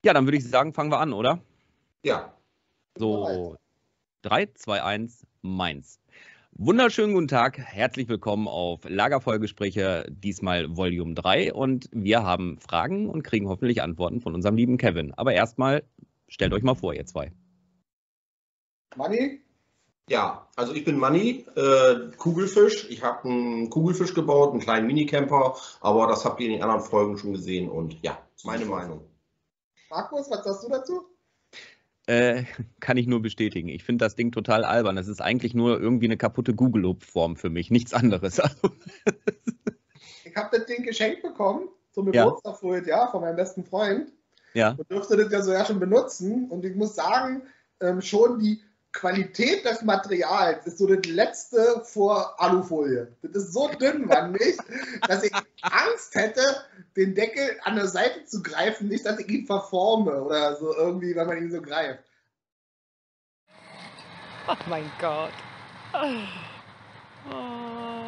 Ja, dann würde ich sagen, fangen wir an, oder? Ja. So, 3, 2, 1, Mainz. Wunderschönen guten Tag, herzlich willkommen auf Lagerfeuergespräche, diesmal Volume 3. Und wir haben Fragen und kriegen hoffentlich Antworten von unserem lieben Kevin. Aber erstmal, stellt euch mal vor, ihr zwei. Manni? Ja, also ich bin Manni, Kugelfisch. Ich habe einen Kugelfisch gebaut, einen kleinen Minicamper, aber das habt ihr in den anderen Folgen schon gesehen und ja, meine Meinung. Markus, was sagst du dazu? Kann ich nur bestätigen. Ich finde das Ding total albern. Das ist eigentlich nur irgendwie eine kaputte Google-Form für mich, nichts anderes. Ich habe das Ding geschenkt bekommen zum Ja. Geburtstag vorhin, ja, von meinem besten Freund. Ja. Und durfte das ja so ja schon benutzen. Und ich muss sagen, schon die Qualität des Materials ist so das letzte vor Alufolie. Das ist so dünnwandig, dass ich Angst hätte, den Deckel an der Seite zu greifen, nicht, dass ich ihn verforme oder so irgendwie, wenn man ihn so greift. Oh mein Gott. Oh.